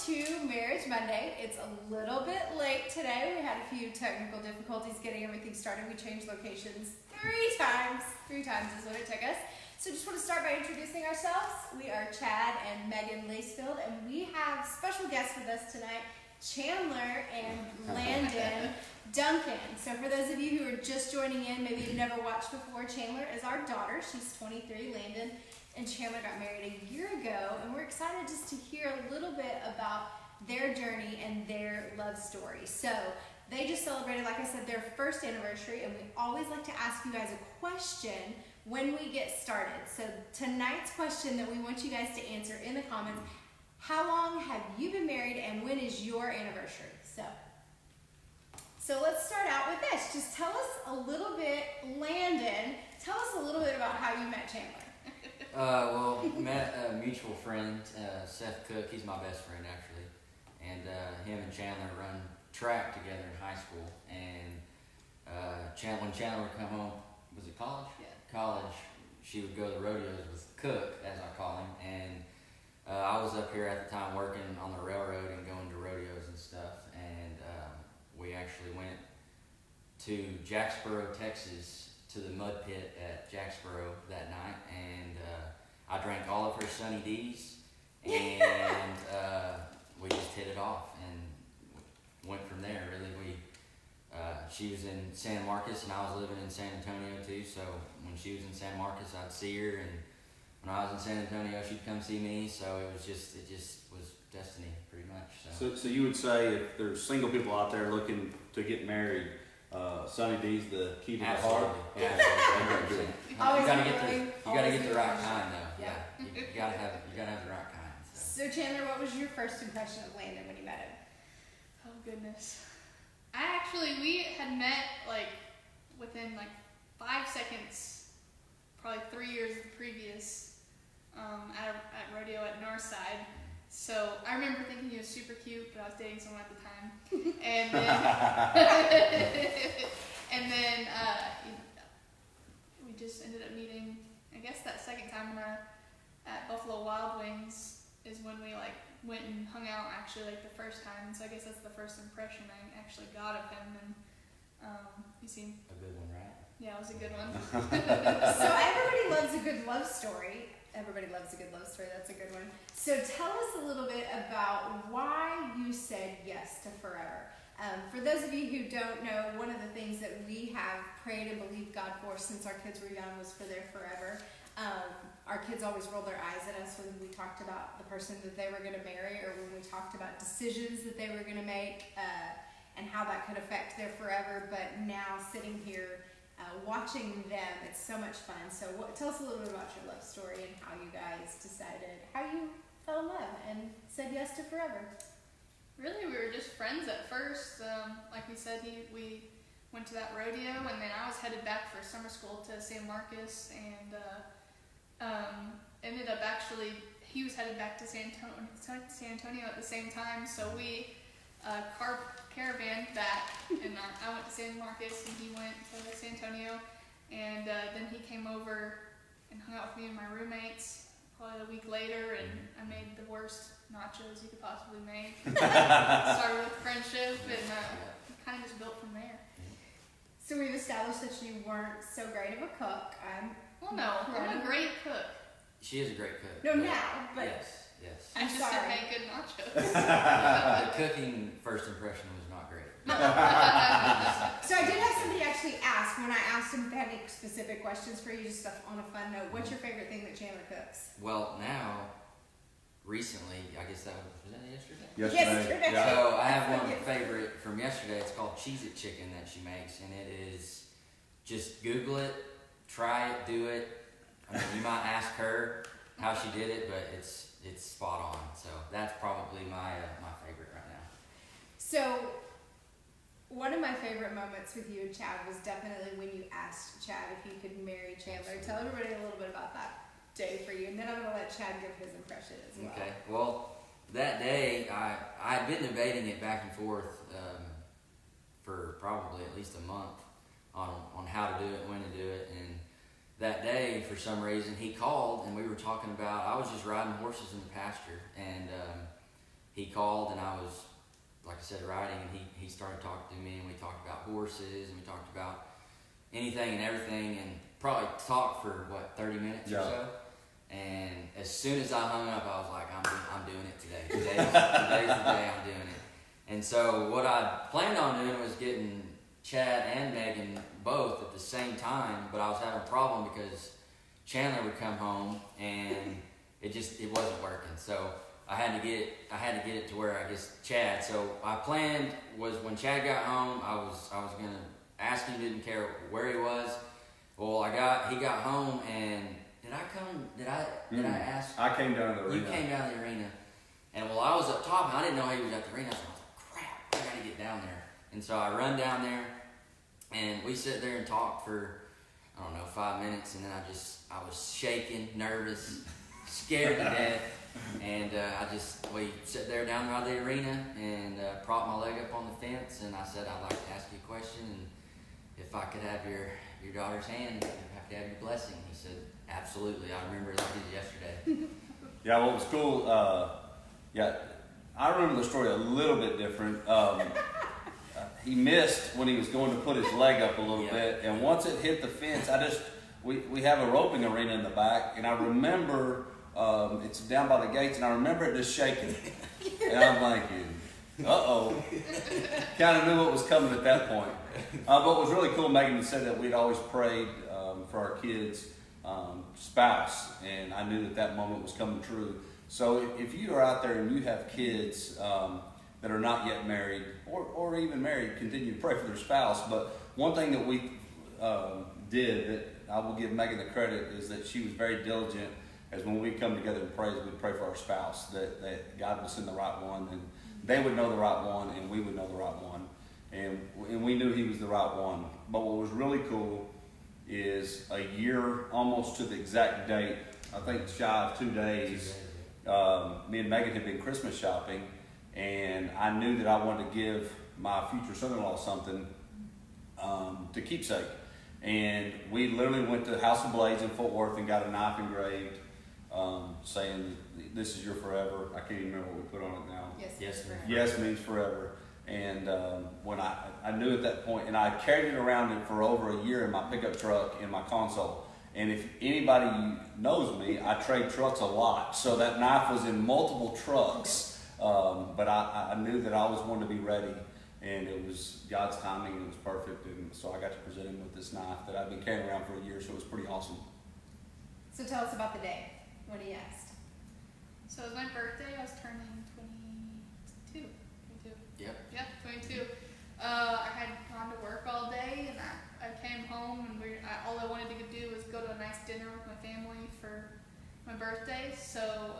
to Marriage Monday. It's a little bit late today. We had a few technical difficulties getting everything started. We changed locations three times. Three times is what it took us. So just want to start by introducing ourselves. We are Chad and Megan Lacefield, and we have special guests with us tonight, Chandler and Landon Duncan. So for those of you who are just joining in, maybe you've never watched before, Chandler is our daughter. She's 23. Landon and Chandler got married a year ago, and we're excited just to hear a little bit about their journey and their love story. So they just celebrated, like I said, their first anniversary, and we always like to ask you guys a question when we get started. So tonight's question that we want you guys to answer in the comments: how long have you been married, and when is your anniversary? So let's start out with this. Just tell us a little bit, Landon, tell us a little bit about how you met Chandler. Well, met a mutual friend, Seth Cook. He's my best friend, actually. And him and Chandler run track together in high school. And when Chandler would come home, was it college? Yeah. College, she would go to the rodeos with Cook, as I call him. And I was up here at the time working on the railroad and going to rodeos and stuff. And we actually went to Jacksboro, Texas, to the mud pit at Jacksboro that night, and I drank all of her Sunny D's, and we just hit it off and went from there. Really, she was in San Marcos, and I was living in San Antonio too. So when she was in San Marcos, I'd see her, and when I was in San Antonio, she'd come see me. So it just was destiny, pretty much. So you would say, if there's single people out there looking to get married, Sunny D's the key to the heart. Yeah, absolutely. You gotta get the right kind though. Yeah, you gotta have the right kind. So Chandler, what was your first impression of Landon when you met him? Oh goodness. We had met within 5 seconds, probably 3 years previous, at rodeo at Northside. So I remember thinking he was super cute, but I was dating someone at the time. And then, we just ended up meeting, I guess that second time at Buffalo Wild Wings is when we went and hung out actually the first time. So I guess that's the first impression I actually got of him. And he seemed a good one, right? Yeah, it was a good one. So everybody loves a good love story. Everybody loves a good love story. That's a good one. So tell us a little bit about why you said yes to forever. For those of you who don't know, one of the things that we have prayed and believed God for since our kids were young was for their forever. Our kids always rolled their eyes at us when we talked about the person that they were going to marry, or when we talked about decisions that they were going to make, and how that could affect their forever. But now sitting here watching them, it's so much fun. So tell us a little bit about your love story and how you guys decided, how you fell in love and said yes to forever. Really, we were just friends at first. Like we said, we went to that rodeo, and then I was headed back for summer school to San Marcos, and ended up he was headed back to San Antonio at the same time. So we caravan back, and I went to San Marcos and he went to San Antonio, and then he came over and hung out with me and my roommates probably a week later, and I made the worst nachos you could possibly make. Started with friendship, and kind of just built from there. So we've established that you weren't so great of a cook. I'm a great cook. She is a great cook. No, now, but yes. I just didn't make good nachos. The cooking first impression was not great. So I did have somebody actually ask, when I asked him if they had any specific questions for you, just stuff on a fun note, what's your favorite thing that Chandler cooks? Well, now, recently, I guess that was that yesterday? Yesterday. Yeah. So I have one favorite from yesterday. It's called Cheez-It Chicken that she makes, and it is, just Google it, try it, do it. I mean, you might ask her how she did it, but it's spot on. So that's probably my favorite right now. So one of my favorite moments with you and Chad was definitely when you asked Chad if he could marry Chandler. Tell everybody a little bit about that day for you, and then I'm going to let Chad give his impression as well. Okay. Well, that day, I had been debating it back and forth for probably at least a month on how to do it, when to do it, and that day, for some reason, he called, and we were talking about, I was just riding horses in the pasture, and he called, and I was, like I said, riding, and he started talking to me, and we talked about horses, and we talked about anything and everything, and probably talked for 30 minutes or so. And as soon as I hung up, I was like, I'm doing it today. Today's the day I'm doing it. And so what I planned on doing was getting Chad and Megan both at the same time, but I was having a problem because Chandler would come home and it wasn't working. So I had to get it to where I guess Chad. So my plan was when Chad got home, I was gonna ask him, didn't care where he was. Well, he got home, and did I come? Did I ask? I came down to the arena. You came down to the arena, and I was up top, and I didn't know he was at the arena. So I was like, crap, I gotta get down there. And so I run down there, and we sit there and talk for 5 minutes, and then I was shaking, nervous, scared to death, and we sit there down by the arena and propped my leg up on the fence, and I said, I'd like to ask you a question, and if I could have your daughter's hand, if I could have your blessing. He said, absolutely. I remember it like it was yesterday. Yeah, what was cool, I remember the story a little bit different. He missed when he was going to put his leg up a little bit, and once it hit the fence, we have a roping arena in the back, and I remember it's down by the gates, and I remember it just shaking. And I'm like, uh-oh. Kind of knew what was coming at that point. But what was really cool, Megan said that we'd always prayed for our kids' spouse, and I knew that moment was coming true. So if you are out there and you have kids that are not yet married, or even married, continue to pray for their spouse. But one thing that we did that I will give Megan the credit is that she was very diligent, as when we come together and pray, we'd pray for our spouse, that God would send the right one, and they would know the right one, and we would know the right one. And we knew he was the right one. But what was really cool is a year, almost to the exact date, I think shy of 2 days, me and Megan had been Christmas shopping, and I knew that I wanted to give my future son-in-law something to keepsake. And we literally went to House of Blades in Fort Worth and got a knife engraved saying, "This is your forever." I can't even remember what we put on it now. Yes means forever. And when I knew at that point, and I carried it around for over a year in my pickup truck in my console. And if anybody knows me, I trade trucks a lot. So that knife was in multiple trucks. But I knew that I always wanted to be ready. And it was God's timing, and it was perfect. And so I got to present him with this knife that I've been carrying around for a year. So it was pretty awesome. So tell us about the day. What he asked. So it was my birthday. I was turning 22. Yep. Yep, 22. I had gone to work all day, and I came home, and all I wanted to do was go to a nice dinner with my family for my birthday. So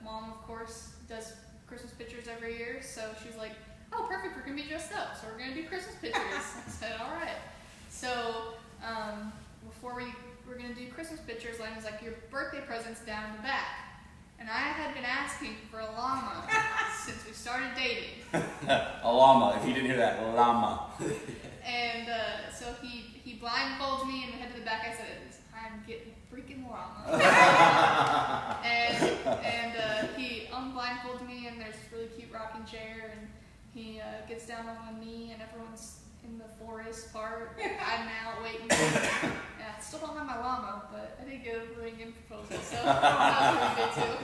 Mom, of course, does Christmas pictures every year. So she's like, "Oh, perfect, we're gonna be dressed up. So we're gonna do Christmas pictures." I said, "All right." So before we were gonna do Christmas pictures, Lane was like, "Your birthday present's down in the back." And I had been asking for a llama since we started dating. A llama, if you didn't hear that, llama. And so he blindfolds me and we head to the back. I said, "It's time to get a freaking llama." and he unblindfolds me, and there's this really cute rocking chair, and he gets down on one knee, and everyone's in the forest part. I'm out waiting. Yeah, I still don't have my llama, but I did get a ring and proposal, so I'll do it too.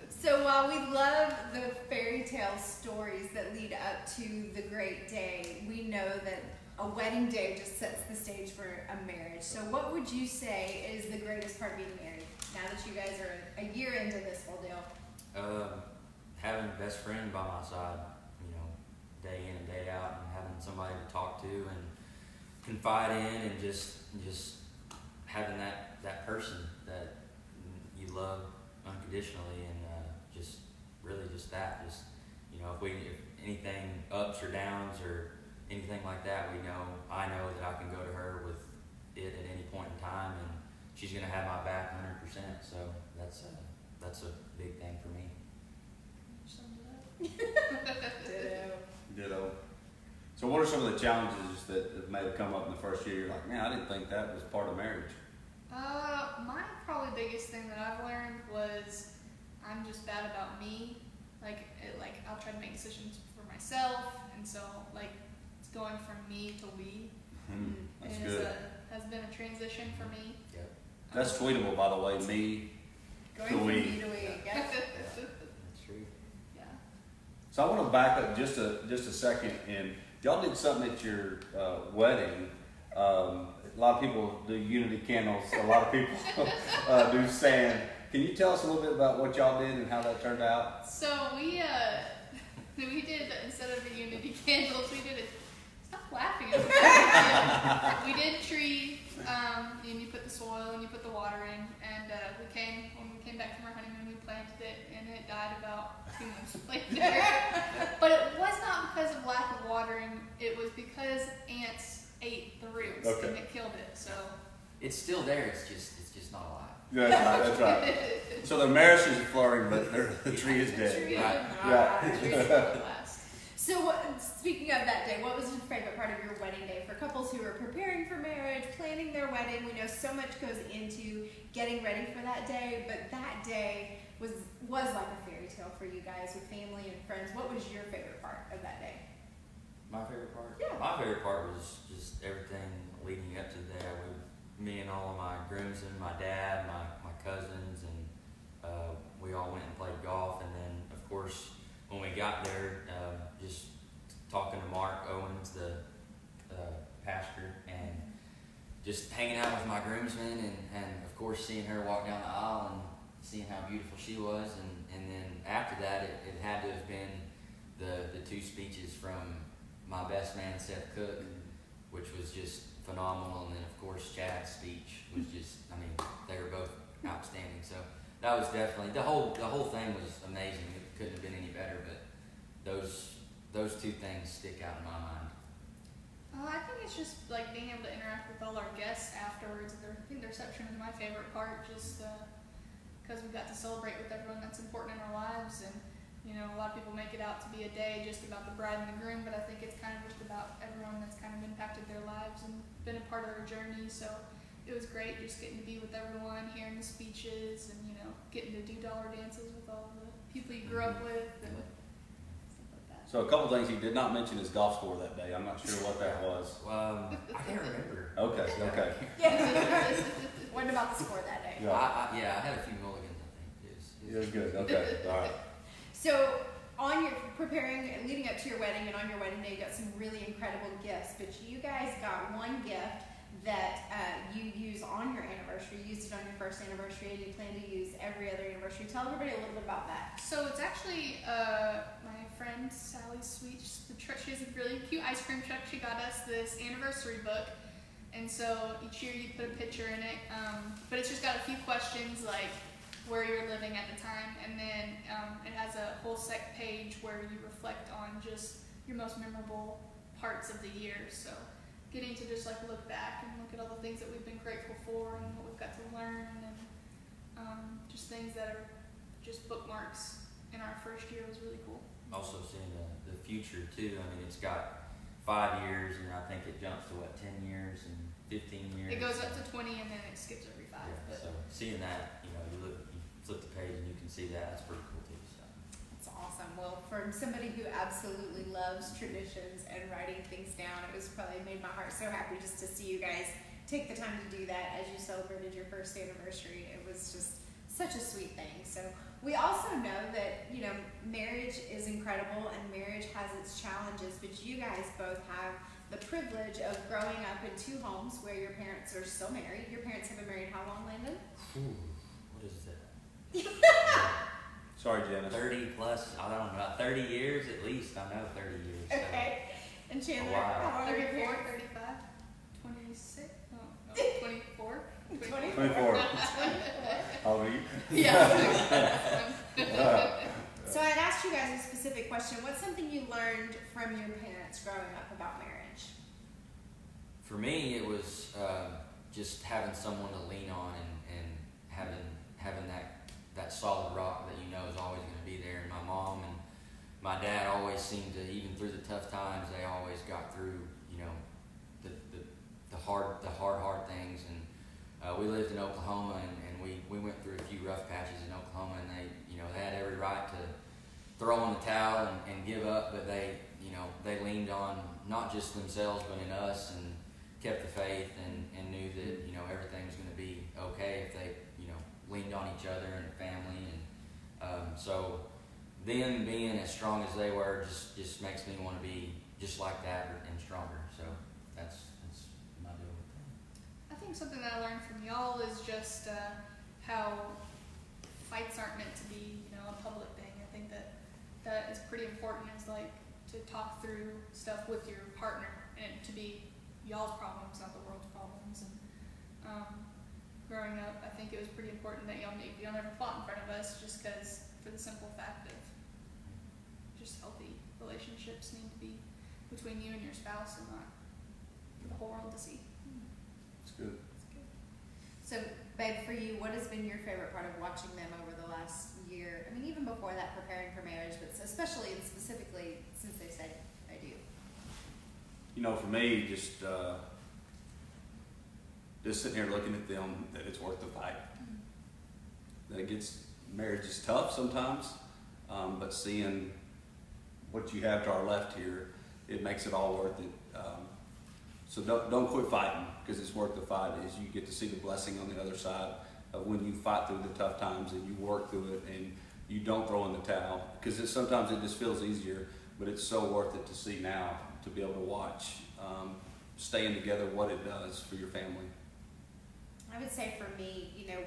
So while we love the fairy tale stories that lead up to the great day, we know that a wedding day just sets the stage for a marriage. So what would you say is the greatest part of being married, now that you guys are a year into this whole deal? Having a best friend by my side, day in and day out, and having somebody to talk to and confide in, and just having that person that you love unconditionally, and if anything ups or downs or anything like that, I know that I can go to her with it at any point in time, and she's gonna have my back 100%. So that's a big thing for me. Ditto. So what are some of the challenges that may have come up in the first year? You're like, man, I didn't think that was part of marriage. My probably biggest thing that I've learned was I'm just bad about me. Like I'll try to make decisions for myself, and so like it's going from me to we. That's It good. has been a transition for me. Yep. That's tweetable, by the way. Me. Going To from we. me to we. Yep. That's true. Yeah. So I want to back up just a second, and y'all did something at your wedding. A lot of people do unity candles. A lot of people do sand. Can you tell us a little bit about what y'all did and how that turned out? So we did, instead of the unity candles, we did it. Stop laughing at me. We did tree, and you put the soil and you put the water in, and when we came back from our honeymoon, we planted it, and it died about 2 months later. But it was not because of lack of watering; it was because ants ate the roots and it killed it. So It's still there. It's just not alive. Yeah, that's right. So the marriage is flourishing, but the tree is dead. Tree Right. Yeah. Trees will last. So, speaking of that day, what was your favorite part of your wedding day? For couples who are preparing for marriage, planning their wedding, we know so much goes into getting ready for that day, but that day was like a fairy tale for you guys with family and friends. What was your favorite part of that day? My favorite part? Yeah. My favorite part was just everything leading up to the day. Me and all of my groomsmen, my dad, my cousins, and we all went and played golf. And then, of course, when we got there, just talking to Mark Owens, the pastor, and just hanging out with my groomsmen, and of course seeing her walk down the aisle and seeing how beautiful she was. And then after that, it had to have been the 2 speeches from my best man, Seth Cook, which was just phenomenal. And then, of course, Chad's speech was just, they were both outstanding. So that was definitely, the whole thing was amazing. It couldn't have been any better, but those 2 things stick out in my mind. I think it's just like being able to interact with all our guests afterwards. I think the reception is my favorite part, just because we got to celebrate with everyone that's important in our lives. And a lot of people make it out to be a day just about the bride and the groom, but I think it's kind of just about everyone that's kind of impacted their lives and been a part of their journey. So it was great just getting to be with everyone, hearing the speeches, and getting to do dollar dances with all the people you grew up with and stuff like that. So a couple things he did not mention his golf score that day. I'm not sure what that was. I can't remember. Okay. Yeah. What about the score that day? Yeah. I had a few mulligans, I think. It was good. Okay. All right. So, on your leading up to your wedding and on your wedding day, you got some really incredible gifts. But you guys got one gift that you use on your anniversary. You used it on your first anniversary, and you plan to use every other anniversary. Tell everybody a little bit about that. So it's actually my friend Sally's sweet. She has a really cute ice cream truck. She got us this anniversary book, and so each year you put a picture in it. But it's just got a few questions like where you're living at the time, and then it has a whole page where you reflect on just your most memorable parts of the year. So getting to just look back and look at all the things that we've been grateful for and what we've got to learn, and just things that are just bookmarks in our first year was really cool. Also seeing the future too. It's got 5 years, and I think it jumps to 10 years and 15 years. It goes up to 20 and then it skips every 5. Yeah, But so seeing that, you flip the page and you can see that. That's pretty cool too. So. That's awesome. Well, from somebody who absolutely loves traditions and writing things down, it was probably made my heart so happy just to see you guys take the time to do that as you celebrated your first anniversary. It was just such a sweet thing. So we also know that, marriage is incredible and marriage has its challenges, but you guys both have the privilege of growing up in 2 homes where your parents are still married. Your parents have been married how long, Landon? What is that? Sorry, Janice. 30 plus, I don't know, about 30 years at least. I know 30 years. So. Okay. And Chandler, A while. how long have your 34, parents? 35, 26, no, 24. 24. How old are you? Yeah. So I'd asked you guys a specific question. What's something you learned from your parents growing up about marriage? For me, it was just having someone to lean on and having that solid rock that is always going to be there. And my mom and my dad always seemed to, even through the tough times, they always got through, the hard things. And we lived in Oklahoma, and we went through a few rough patches in Oklahoma, and they had every right throw in the towel and give up, but they, you know, they leaned on not just themselves but in us, and kept the faith, and knew that, you know, everything was going to be okay if they, you know, leaned on each other and family. And so them being as strong as they were just makes me want to be just like that and stronger. So that's my deal with that. I think something that I learned from y'all is just how fights aren't meant to be, you know, a public thing. I think that is pretty important, is like to talk through stuff with your partner, and to be y'all's problems, not the world's problems. And growing up, I think it was pretty important that y'all never fought in front of us, just because, for the simple fact of just healthy relationships need to be between you and your spouse, and not for the whole world to see. It's good. So, babe, for you, what has been your favorite part of watching them over the last year? I mean, even before that, preparing for marriage, but especially and specifically since they said I do. You know, for me, just sitting here looking at them, that it's worth the fight. That it gets, marriage is tough sometimes, but seeing what you have to our left here, it makes it all worth it. So don't quit fighting, because it's worth the fight. As you get to see the blessing on the other side of when you fight through the tough times and you work through it and you don't throw in the towel, because sometimes it just feels easier, but it's so worth it to see now, to be able to watch staying together, what it does for your family. I would say for me, you know,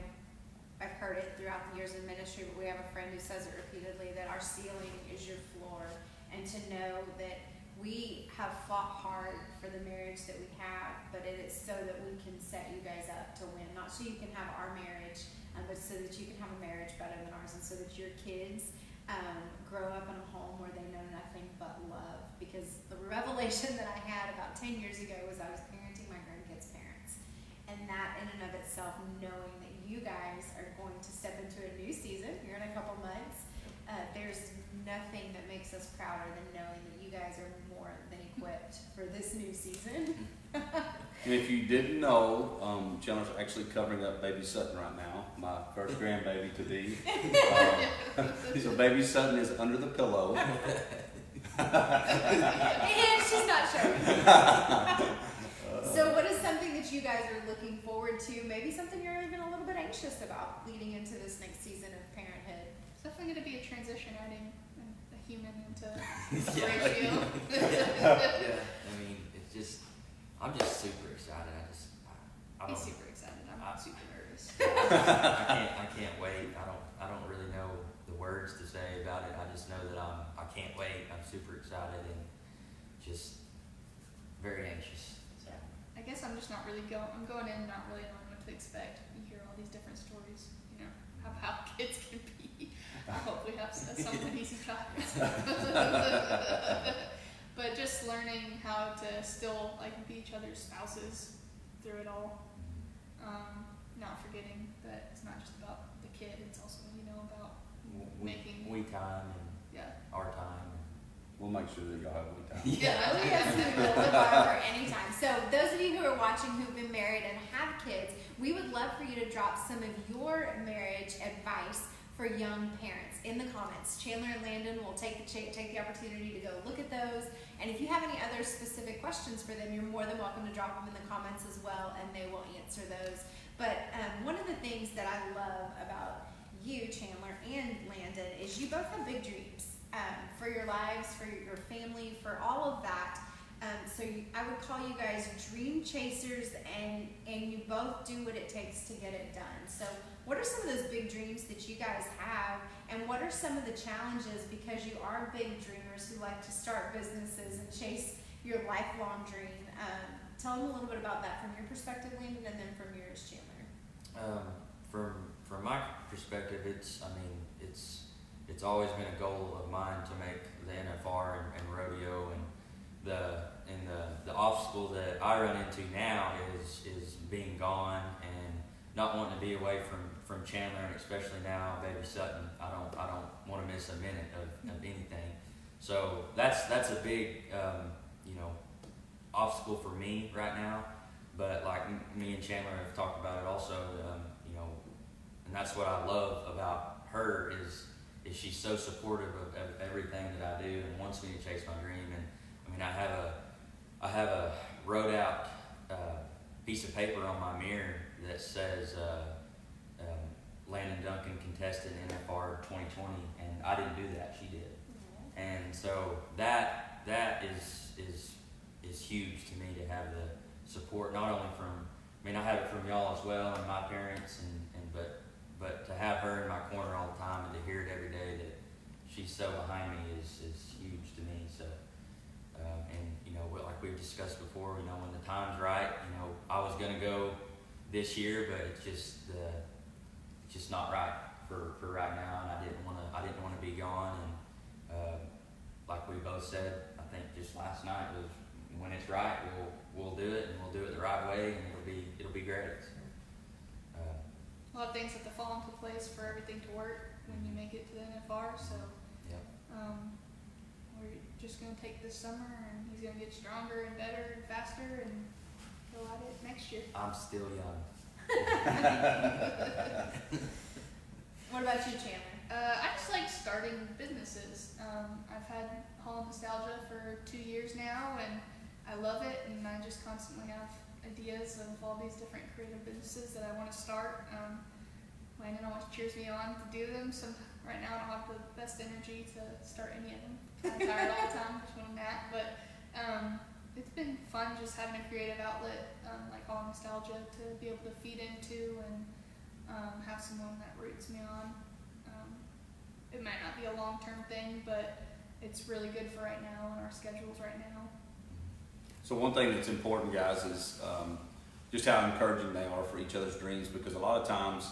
I've heard it throughout the years in ministry, but we have a friend who says it repeatedly, that our ceiling is your floor, and to know that we have fought hard for the marriage that we have, but it is so that we can set you guys up to win, not so you can have our marriage, but so that you can have a marriage better than ours, and so that your kids grow up in a home where they know nothing but love. Because the revelation that I had about 10 years ago was I was parenting my grandkids' parents, and that in and of itself, knowing that you guys are going to step into a new season here in a couple months, there's nothing that makes us prouder than knowing that you guys are more than equipped for this new season. And if you didn't know, Chandler's actually covering up baby Sutton right now, my first grandbaby to be. So baby Sutton is under the pillow. And she's not showing. So what is something that you guys are looking forward to? Maybe something you're even a little bit anxious about leading into this next season of parenthood? It's definitely going to be a transition, adding a human into Yeah. ratio. Yeah, I mean, I'm just super excited. I He's don't, super excited. I'm super nervous. I can't wait. I don't really know the words to say about it. I just know that I can't wait. I'm super excited and just very anxious. So. I guess I'm just not really I'm going in not really knowing what to expect. You hear all these different stories, you know, how kids can be. I hope we have some easy childhoods. But just learning how to still like be each other's spouses through it all. Not forgetting that it's not just about the kid, it's also, you know, about making we time and our time. We'll make sure that y'all have a good time. Oh yes, we will. Live forever anytime. So those of you who are watching who've been married and have kids, we would love for you to drop some of your marriage advice for young parents in the comments. Chandler and Landon will take the opportunity to go look at those. And if you have any other specific questions for them, you're more than welcome to drop them in the comments as well, and they will answer those. But one of the things that I love about you, Chandler and Landon, is you both have big dreams for your lives, for your family, for all of that. I would call you guys dream chasers, and you both do what it takes to get it done. So what are some of those big dreams that you guys have, and what are some of the challenges, because you are big dreamers who like to start businesses and chase your lifelong dream? Tell them a little bit about that from your perspective, Landon, and then from yours, Chandler. From my perspective, it's always been a goal of mine to make the NFR and rodeo, and the obstacle that I run into now is being gone and not wanting to be away from Chandler, and especially now baby Sutton. I don't want to miss a minute of anything. So that's a big obstacle for me right now. But like me and Chandler have talked about it also, and that's what I love about her is she's so supportive of everything that I do and wants me to chase my dream. And I mean, I have a wrote out piece of paper on my mirror that says Landon Duncan contested NFR 2020, and I didn't do that; she did. And so that is huge to me, to have the support not only from, I mean, I have it from y'all as well and my parents, but to have her in my corner all the time and to hear it every day that she's so behind me is huge to me. So and you know, like we've discussed before, you know, when the time's right, you know, I was gonna go this year, but it's just not right for right now, and I didn't want to be gone. And like we both said, I think just last night was, when it's right, we'll do it, and we'll do it the right way, and it'll be great. So, A lot of things have to fall into place for everything to work when you make it to the NFR. So yeah. we're just gonna take this summer, and he's gonna get stronger and better and faster, and go at it next year. I'm still young. What about you, Chandler? I just like starting businesses. I've had Hall of Nostalgia for 2 years now, and I love it, and I just constantly have ideas of all these different creative businesses that I want to start. Landon always cheers me on to do them. So right now I don't have the best energy to start any of them. I'm tired all the time, just when I'm at. But it's been fun just having a creative outlet like Hall of Nostalgia to be able to feed into and have someone that roots me on. It might not be a long-term thing, but it's really good for right now and our schedules right now. So one thing that's important, guys, is just how encouraging they are for each other's dreams, because a lot of times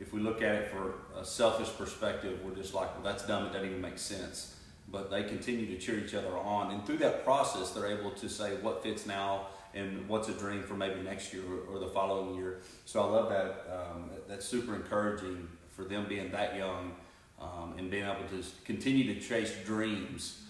if we look at it for a selfish perspective, we're just like, well, that's dumb, it doesn't even make sense. But they continue to cheer each other on, and through that process they're able to say what fits now and what's a dream for maybe next year or the following year. So I love that. That's super encouraging for them being that young and being able to continue to chase dreams.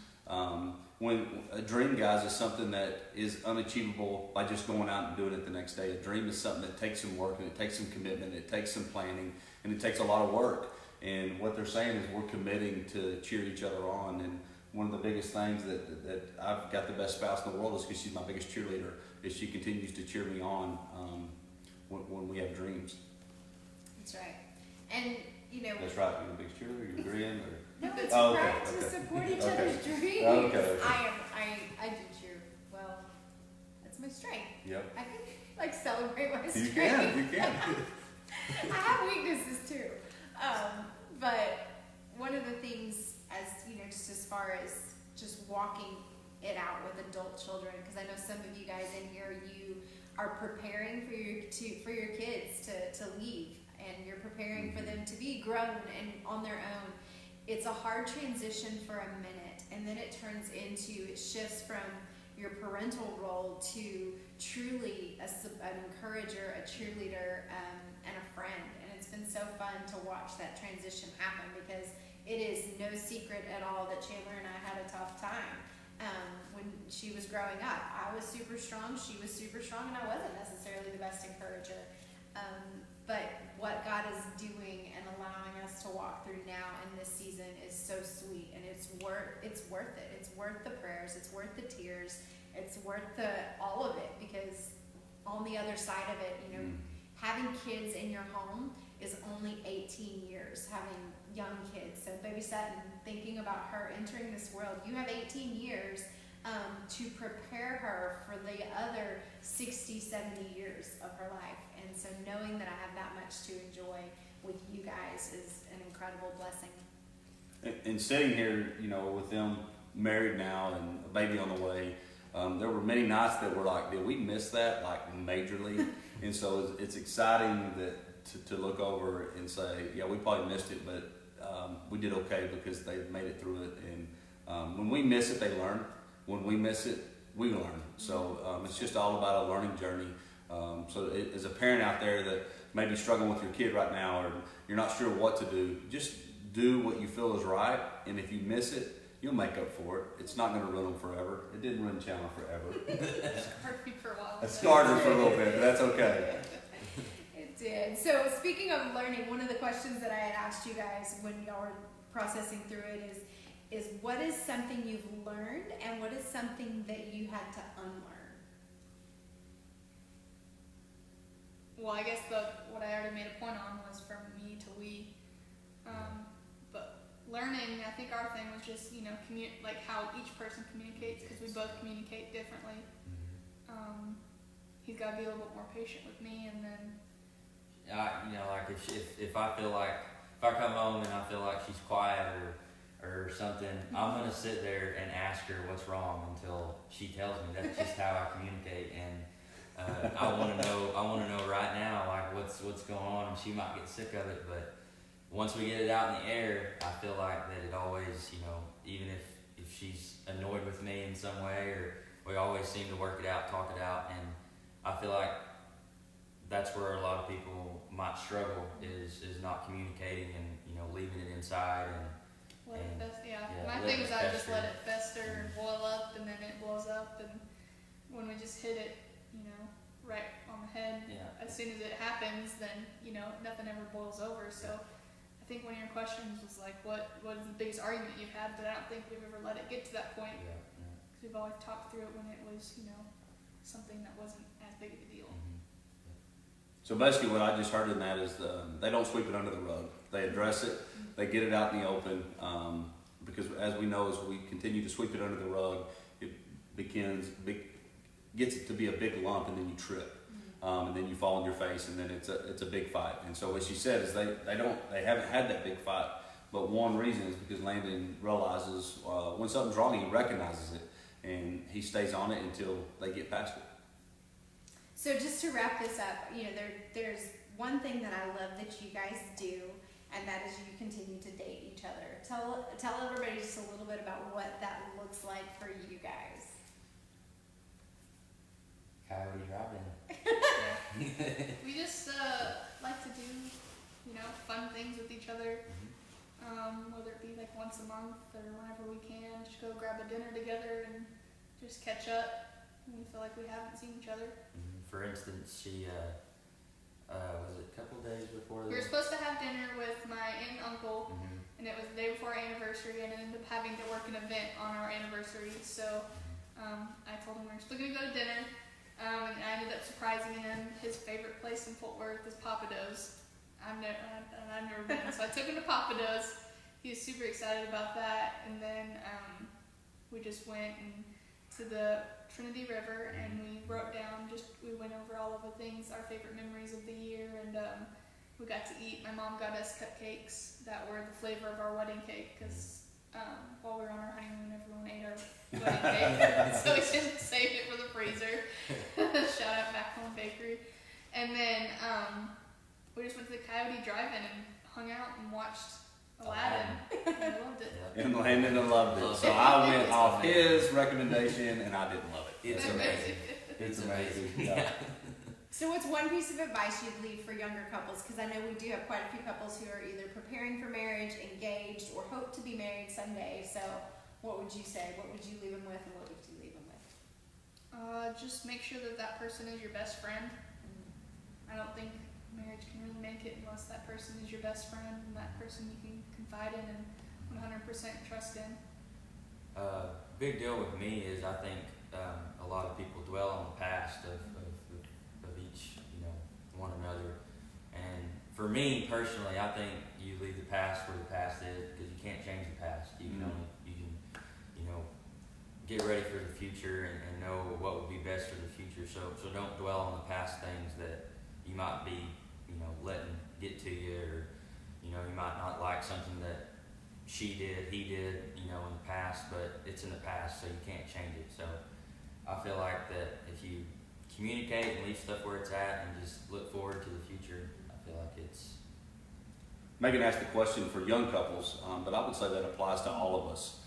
When a dream, guys, is something that is unachievable by just going out and doing it the next day. A dream is something that takes some work, and it takes some commitment, it takes some planning, and it takes a lot of work. And what they're saying is we're committing to cheer each other on. And one of the biggest things that I've got the best spouse in the world is because she's my biggest cheerleader, is she continues to cheer me on when we have dreams. That's right. And, you know... That's right. You're the biggest cheerleader, you're agreeing? Or? No, it's Oh, okay, right to okay. support each Okay. other's dreams. Okay. I do cheer. Well, that's my strength. Yep. I can like celebrate my You strength. can, you can. I have weaknesses too. But one of the things, as you know, just as far as just walking it out with adult children, because I know some of you guys in here, you are preparing for your kids to leave, and you're preparing for them to be grown and on their own. It's a hard transition for a minute, and then it shifts from your parental role to truly an encourager, a cheerleader, and a friend. And it's been so fun to watch that transition happen, because it is no secret at all that Chandler and I had a tough time when she was growing up. I was super strong, she was super strong, and I wasn't necessarily the best encourager. But what God is doing and allowing us to walk through now in this season is so sweet, and it's worth it. It's worth the prayers, it's worth the tears, it's worth all of it, because on the other side of it, you know, having kids in your home is only 18 years, having young kids. So babysitting, thinking about her entering this world, you have 18 years to prepare her for the other 60, 70 years of her life. And so knowing that I have that much to enjoy with you guys is an incredible blessing. And sitting here, you know, with them married now and a baby on the way, there were many nights that were like, did we miss that, like, majorly? And so it's exciting to look over and say, yeah, we probably missed it, but we did okay because they made it through it. And when we miss it, they learn. When we miss it, we learn. So it's just all about a learning journey. So as a parent out there that may be struggling with your kid right now, or you're not sure what to do, just do what you feel is right. And if you miss it, you'll make up for it. It's not going to ruin them forever. It didn't ruin Chandler forever. It scarred me for a while. It scarred her for a little bit, but that's okay. It did. So speaking of learning, one of the questions that I had asked you guys when y'all were processing through it is what is something you've learned and what is something that you had to unlearn? Well, I guess what I already made a point on was from me to we. But learning, I think our thing was just, like how each person communicates, because we both communicate differently. He's got to be a little bit more patient with me, and then like if I feel like, if I come home and I feel like she's quiet or something, I'm gonna sit there and ask her what's wrong until she tells me. That's just how I communicate, and I want to know right now, like what's going on. And she might get sick of it, but once we get it out in the air, I feel like that it always, even if she's annoyed with me in some way, or we always seem to work it out, talk it out, and I feel like that's where a lot of people might struggle is not communicating and leaving it inside and let it fester. Yeah. Yeah, My let thing it is I just fester. let it fester and boil up, and then it blows up, and when we just hit it, right on the head, Yeah. as soon as it happens, then nothing ever boils over. So I think one of your questions was like, what is the biggest argument you've had? But I don't think we've ever let it get to that point, yeah. because we've always talked through it when it was something that wasn't as big of a deal. So basically what I just heard in that is they don't sweep it under the rug. They address it, they get it out in the open, because as we know, as we continue to sweep it under the rug, it gets it to be a big lump, and then you trip. And then you fall on your face, and then it's a big fight. And so what she said is they haven't had that big fight, but one reason is because Landon realizes when something's wrong, he recognizes it, and he stays on it until they get past it. So just to wrap this up, there's one thing that I love that you guys do, and that is you continue to date each other. Tell everybody just a little bit about what that looks like for you guys. Coyote driving. We just like to do fun things with each other, whether it be like once a month or whenever we can. Just go grab a dinner together and just catch up when we feel like we haven't seen each other. For instance, she was it a couple days before We were supposed to have dinner with my aunt and uncle, and it was the day before our anniversary, and I ended up having to work an event on our anniversary. So I told him we were still gonna go to dinner, and I ended up surprising him. His favorite place in Fort Worth is Papa Do's. I've never been, so I took him to Papa Do's. He was super excited about that, and then we just went to the Trinity River, and we went over all of the things, our favorite memories of the year, and we got to eat. My mom got us cupcakes that were the flavor of our wedding cake, because while we were on our honeymoon, everyone ate our wedding cake, so we just saved it for the freezer. Shout out Back Home Bakery. And then we just went to the Coyote Drive-In and hung out and watched Aladdin. I loved it. And Landon loved it. So I went off his recommendation, and I didn't love it. It's amazing. It's amazing. Yeah. So what's one piece of advice you'd leave for younger couples? Because I know we do have quite a few couples who are either preparing for marriage, engaged, or hope to be married someday. So what would you say? What would you leave them with, and what would you leave them with? Just make sure that person is your best friend. I don't think marriage can really make it unless that person is your best friend and that person you can confide in and 100% trust in. Big deal with me is I think a lot of people dwell on the past of each, one another. And for me personally, I think you leave the past where the past is, because you can't change the past. You can only, get ready for the future and know what would be best for the future. So don't dwell on the past things that you might be, letting get to you, or, you might not like something that she did, he did, in the past, but it's in the past, so you can't change it. So I feel like that if you communicate and leave stuff where it's at and just look forward to the future, I feel like it's... Megan asked the question for young couples, but I would say that applies to all of us.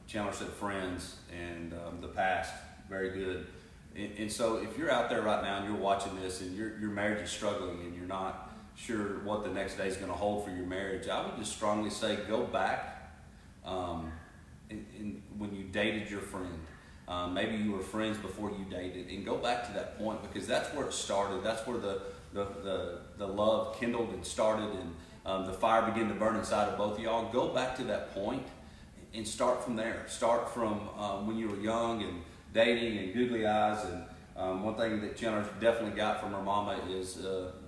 Chandler said friends and the past, very good. And so if you're out there right now and you're watching this and your marriage is struggling and you're not sure what the next day is going to hold for your marriage, I would just strongly say go back when you dated your friend. Maybe you were friends before you dated, and go back to that point, because that's where it started. That's where the the love kindled and started, and the fire began to burn inside of both of y'all. Go back to that point and start from there. Start from when you were young and dating and googly eyes. And one thing that Chandler's definitely got from her mama is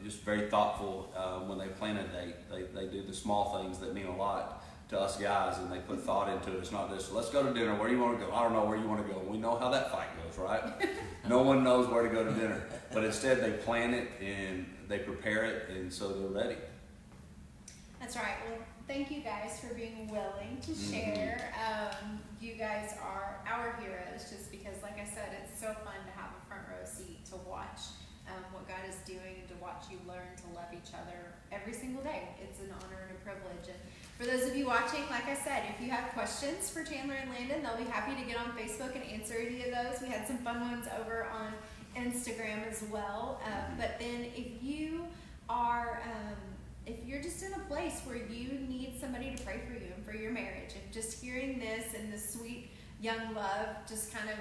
just very thoughtful when they plan a date. They do the small things that mean a lot to us guys, and they put thought into it. It's not just, let's go to dinner. Where do you want to go? I don't know where you want to go. We know how that fight goes, right? No one knows where to go to dinner. But instead they plan it and they prepare it, and so they're ready. That's right. Well, thank you guys for being willing to share. You guys are our heroes, just because, like I said, it's so fun to have a front row seat to watch what God is doing and to watch you learn to love each other every single day. It's an honor and a privilege. And for those of you watching, like I said, if you have questions for Chandler and Landon, they'll be happy to get on Facebook and answer any of those. We had some fun ones over on Instagram as well. But then if you are... if you're just in a place where you need somebody to pray for you and for your marriage, if just hearing this and this sweet young love just kind of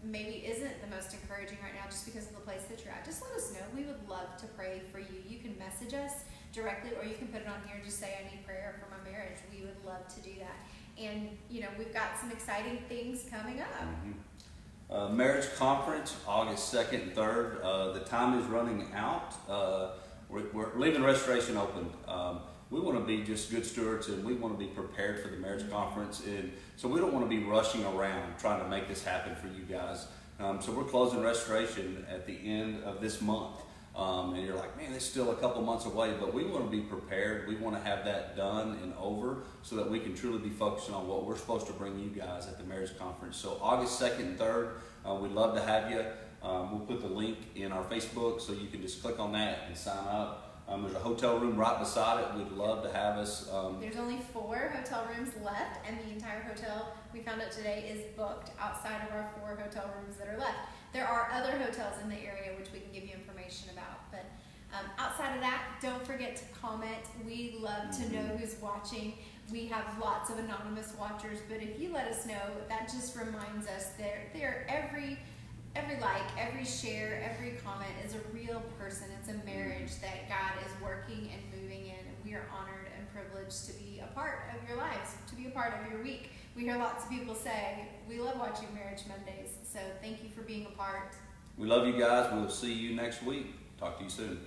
maybe isn't the most encouraging right now just because of the place that you're at, just let us know. We would love to pray for you. You can message us directly, or you can put it on here and just say, I need prayer for my marriage. We would love to do that. And, you know, we've got some exciting things coming up. Marriage conference, August 2nd and 3rd. The time is running out. We're leaving registration open. We want to be just good stewards, and we want to be prepared for the marriage conference. And so we don't want to be rushing around trying to make this happen for you guys. So we're closing registration at the end of this month. And you're like, man, it's still a couple months away, but we want to be prepared. We want to have that done and over so that we can truly be focusing on what we're supposed to bring you guys at the marriage conference. So August 2nd and 3rd, we'd love to have you. We'll put the link in our Facebook so you can just click on that and sign up. There's a hotel room right beside it. We'd love to have us. There's only 4 hotel rooms left, and the entire hotel, we found out today, is booked outside of our 4 hotel rooms that are left. There are other hotels in the area which we can give you information about, but outside of that, don't forget to comment. We love to know who's watching. We have lots of anonymous watchers, but if you let us know, that just reminds us that every like, every share, every comment is a real person. It's a marriage that God is working and moving in, and we are honored and privileged to be a part of your lives, to be a part of your week. We hear lots of people say, we love watching Marriage Mondays, so thank you for being a part. We love you guys. We'll see you next week. Talk to you soon.